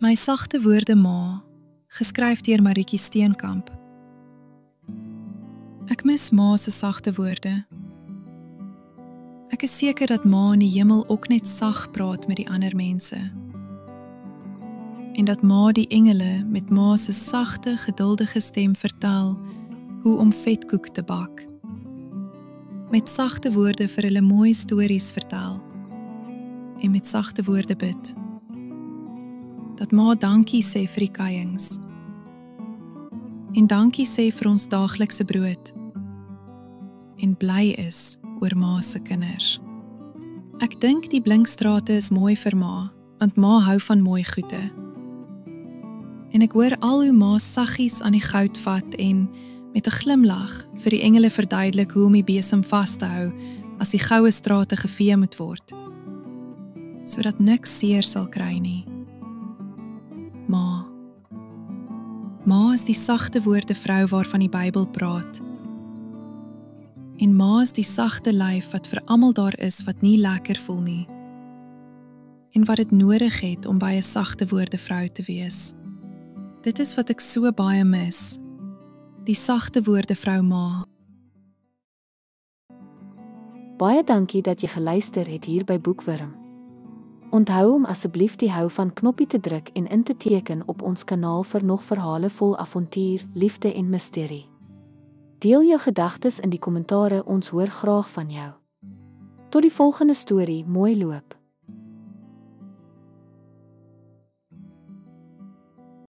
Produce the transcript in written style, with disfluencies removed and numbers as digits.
My sagte woorde ma, geskryf deur Marietjie Steenkamp. Ek mis ma se sagte woorde. Ek is seker dat ma in die hemel ook net sag praat met die ander mense. En dat ma die engele met ma se sagte, geduldige stem vertel hoe om vetkoek te bak. Met sagte woorde vir hulle mooi stories vertel. En met sagte woorde bid. Dat ma dankie sê vir die kuiings. En dankie sê vir ons daaglikse brood. En bly is oor ma se kinders. Ek dink die blinkstrate is mooi vir ma, want ma hou van mooi goede. En ek hoor al hoe ma saggies aan die goud vat en met 'n glimlag vir die engele verduidelik hoe om die besem vas te hou as die goue strate gevee moet word, sodat niks seer sal kry nie. Ma is die sagte woorde vrou waarvan die Bybel praat. En ma is die sagte lyf wat vir almal daar is wat nie lekker voel nie. En wat dit nodig het om by 'n sagte woorde vrou te wees. Dit is wat ek so baie mis. Die sagte woorde vrou ma. Baie dankie dat jy geluister het hier by Boekwurm. Onthou om asseblief die hou van knoppie te druk en in te teken op ons kanaal vir nog verhale vol avontuur, liefde en misterie. Deel jou gedagtes in die kommentare, ons hoor graag van jou. Tot die volgende storie, mooi loop.